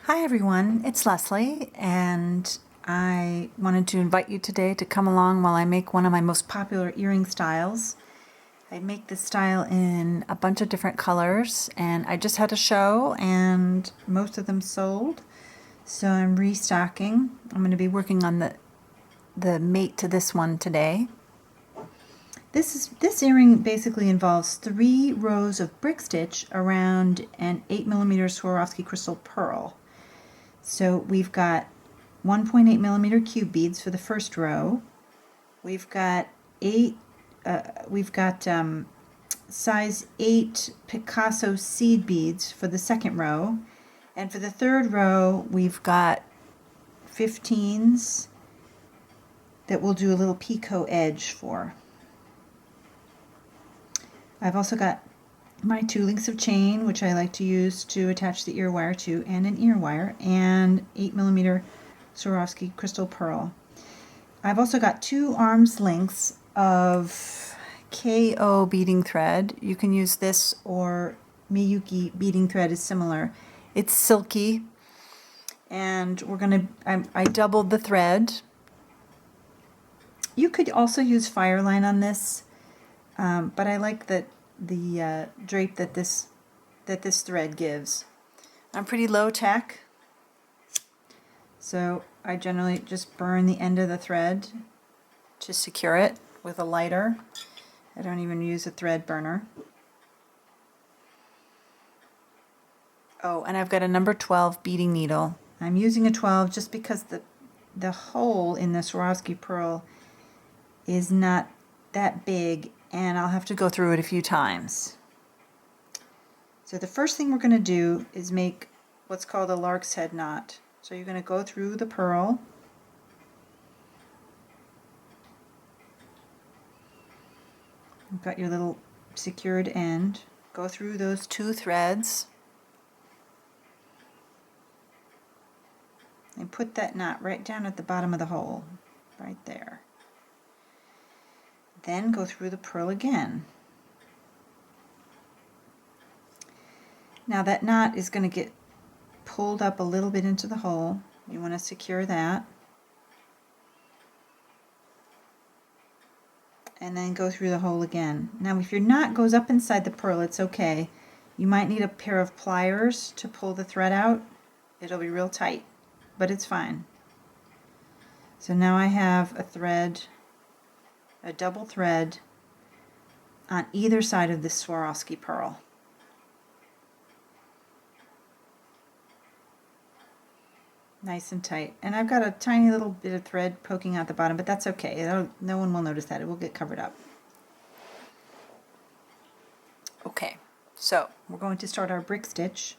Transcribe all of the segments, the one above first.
Hi everyone, it's Leslie, and I wanted to invite you today to come along while I make one of my most popular earring styles. I make this style in a bunch of different colors, and I just had a show and most of them sold, so I'm restocking. I'm going to be working on the mate to this one today. This earring basically involves 3 rows of brick stitch around an 8mm Swarovski crystal pearl. So we've got 1.8mm cube beads for the first row. We've got size 8 Picasso seed beads for the second row, and for the third row we've got 15s that we'll do a little picot edge for. I've also got my 2 links of chain, which I like to use to attach the ear wire to, and an ear wire, and 8mm Swarovski crystal pearl. I've also got 2 arms lengths of KO beading thread. You can use this, or Miyuki beading thread is similar. It's silky, and I doubled the thread. You could also use Fireline on this, but I like the drape that this thread gives. I'm pretty low tech, so I generally just burn the end of the thread to secure it with a lighter. I don't even use a thread burner. Oh, and I've got a number 12 beading needle. I'm using a 12 just because the hole in the Swarovski pearl is not that big, and I'll have to go through it a few times. So the first thing we're going to do is make what's called a lark's head knot. So you're going to go through the pearl, you've got your little secured end, go through those 2 threads and put that knot right down at the bottom of the hole, right there. Then go through the pearl again. Now that knot is going to get pulled up a little bit into the hole. You want to secure that. And then go through the hole again. Now if your knot goes up inside the pearl, it's okay. You might need a pair of pliers to pull the thread out. It'll be real tight, but it's fine. So now I have a thread, a double thread on either side of this Swarovski pearl. Nice and tight. And I've got a tiny little bit of thread poking out the bottom, but that's okay. No one will notice that. It will get covered up. Okay, so we're going to start our brick stitch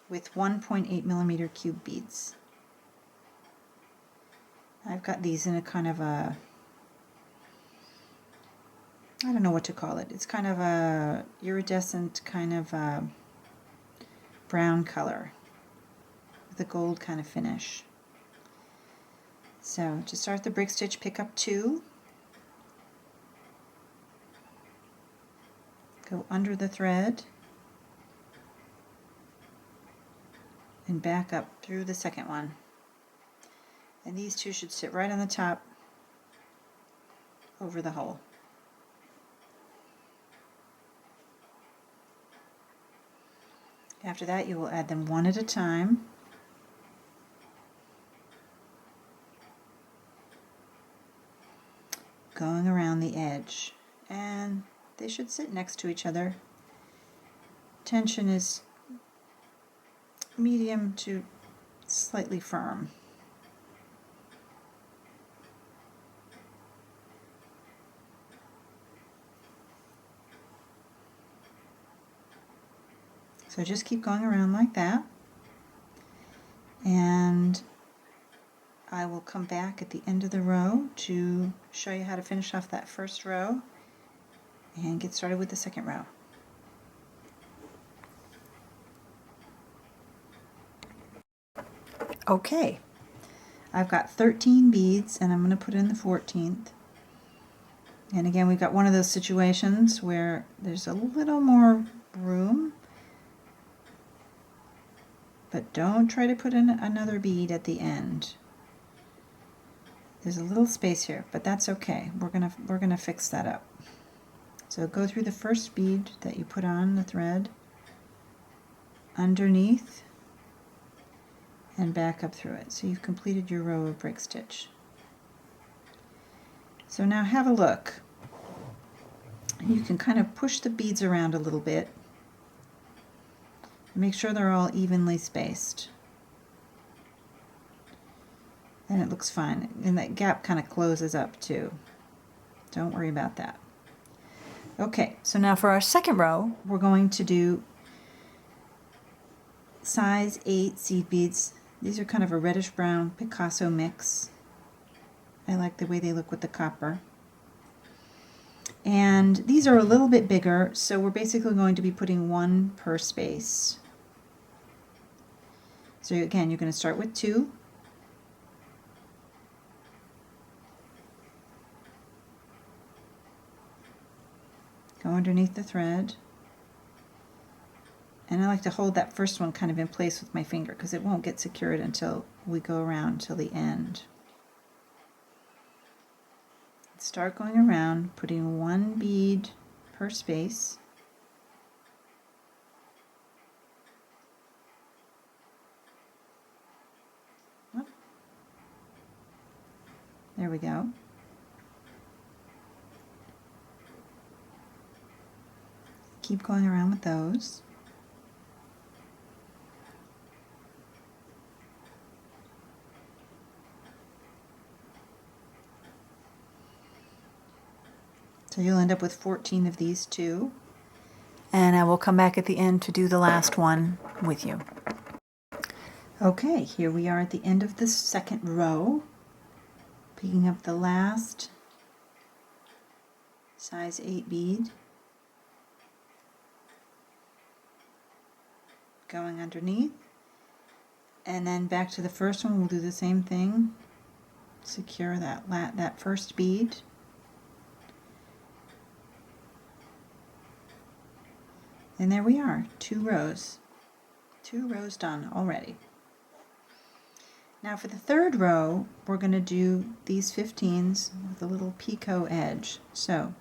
with 1.8mm cube beads. I've got these in a kind of a, I don't know what to call it. It's kind of a iridescent kind of a brown color with a gold kind of finish. So to start the brick stitch, pick up 2, go under the thread, and back up through the second one. And these 2 should sit right on the top over the hole. After that, you will add them one at a time. Going around the edge, and they should sit next to each other. Tension is medium to slightly firm. So just keep going around like that, and I will come back at the end of the row to show you how to finish off that first row and get started with the second row. Okay, I've got 13 beads, and I'm going to put in the 14th. And again, we've got one of those situations where there's a little more room but don't try to put in another bead at the end. There's a little space here, but that's okay. We're gonna fix that up. So go through the first bead that you put on the thread, underneath, and back up through it. So you've completed your row of break stitch. So now have a look. You can kind of push the beads around a little bit. Make sure they're all evenly spaced. And it looks fine. And that gap kind of closes up too. Don't worry about that. Okay, so now for our second row, we're going to do size 8 seed beads. These are kind of a reddish brown Picasso mix. I like the way they look with the copper. And these are a little bit bigger, so we're basically going to be putting one per space. So again, you're going to start with 2. Go underneath the thread. And I like to hold that first one kind of in place with my finger because it won't get secured until we go around till the end. Start going around, putting one bead per space. There we go. Keep going around with those. So you'll end up with 14 of these too. And I will come back at the end to do the last one with you. Okay, here we are at the end of the second row. Picking up the last size 8 bead. Going underneath. And then back to the first one, we'll do the same thing. Secure that first bead. And there we are, 2 rows. 2 rows done already. Now for the third row, we're going to do these 15s with a little picot edge. So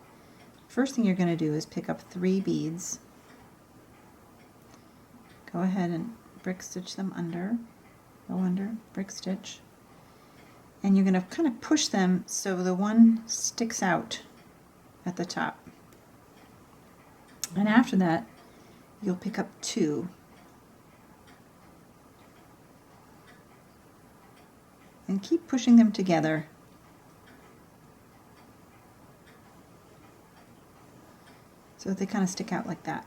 first thing you're going to do is pick up 3 beads. Go ahead and brick stitch them under. Go under, brick stitch. And you're going to kind of push them so the one sticks out at the top. And after that, you'll pick up 2. And keep pushing them together. So that they kind of stick out like that.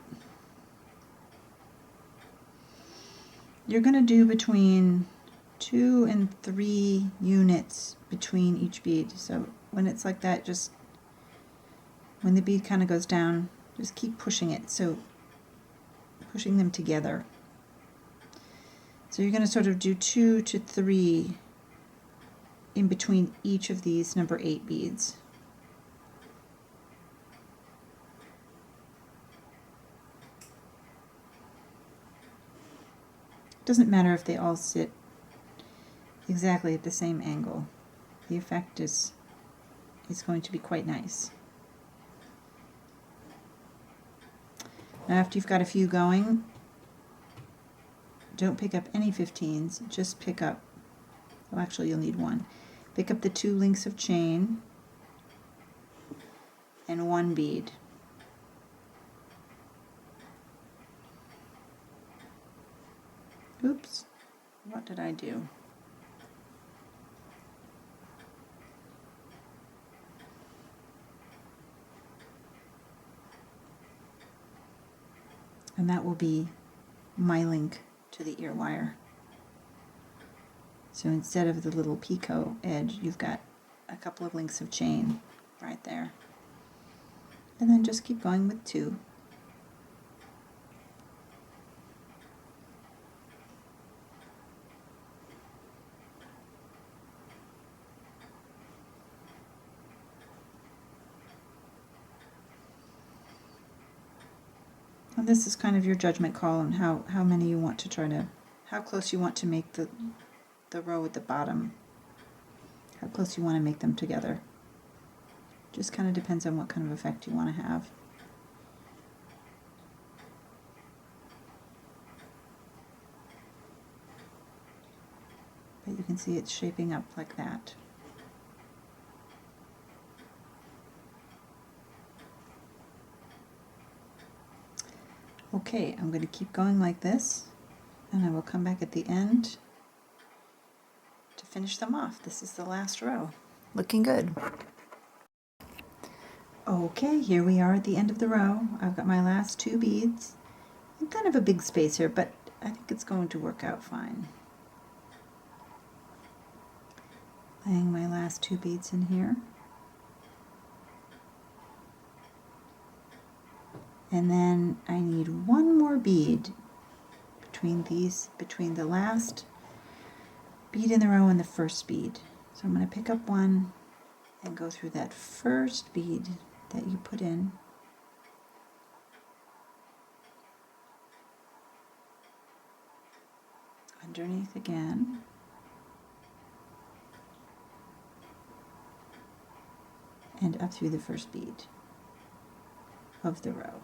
You're going to do between 2 and 3 units between each bead. So when it's like that, just when the bead kind of goes down, just keep pushing it. So pushing them together. So you're going to sort of do 2 to 3 in between each of these number 8 beads. It doesn't matter if they all sit exactly at the same angle. The effect is going to be quite nice. Now after you've got a few going, don't pick up any 15s, just pick up, oh actually you'll need one. Pick up the 2 links of chain and 1 bead. Oops, what did I do? And that will be my link to the ear wire. So instead of the little picot edge, you've got a couple of links of chain right there. And then just keep going with 2. And this is kind of your judgment call on how many you want to try to, how close you want to make the row at the bottom, how close you want to make them together. Just kind of depends on what kind of effect you want to have. But you can see it's shaping up like that. Okay, I'm going to keep going like this, and I will come back at the end to finish them off. This is the last row. Looking good. Okay, here we are at the end of the row. I've got my last 2 beads. I'm kind of a big space here, but I think it's going to work out fine. Laying my last 2 beads in here. And then I need 1 more bead between the last bead in the row and the first bead. So I'm going to pick up 1 and go through that first bead that you put in. Underneath again. And up through the first bead of the row.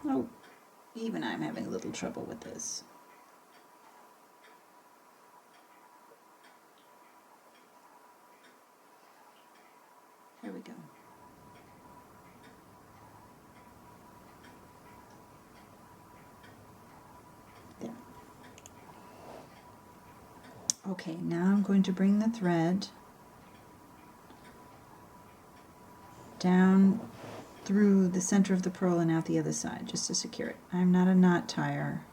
Oh, even I'm having a little trouble with this. Here we go. There. Okay, now I'm going to bring the thread down through the center of the pearl and out the other side, just to secure it. I'm not a knot tire.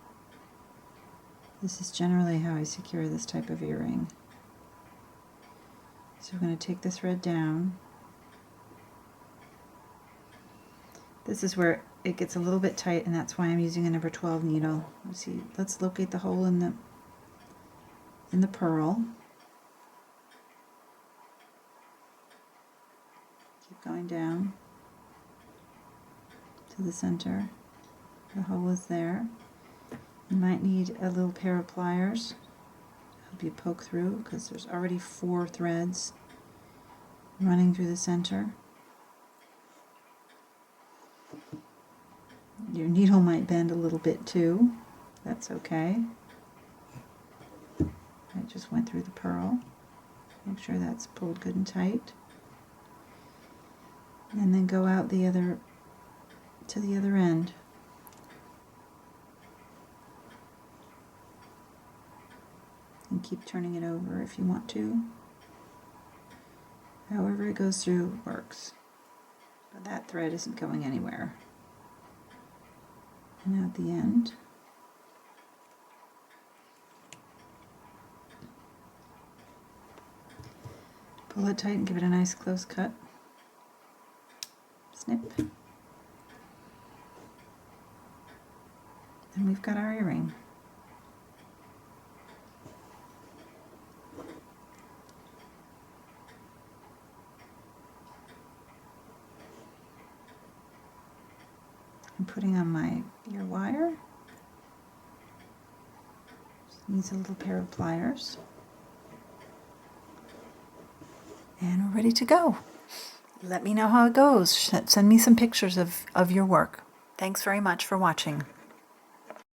This is generally how I secure this type of earring. So we're going to take the thread down. This is where it gets a little bit tight, and that's why I'm using a number 12 needle. Let's locate the hole in the pearl. Keep going down to the center. The hole is there. You might need a little pair of pliers to help you poke through, because there's already 4 threads running through the center. Your needle might bend a little bit too. That's okay. I just went through the pearl. Make sure that's pulled good and tight. And then go out to the other end. And keep turning it over if you want to. However it goes through works. But that thread isn't going anywhere. And at the end, pull it tight and give it a nice close cut. Snip. And we've got our earring. I'm putting on my ear wire. Just needs a little pair of pliers. And we're ready to go. Let me know how it goes. Send me some pictures of your work. Thanks very much for watching.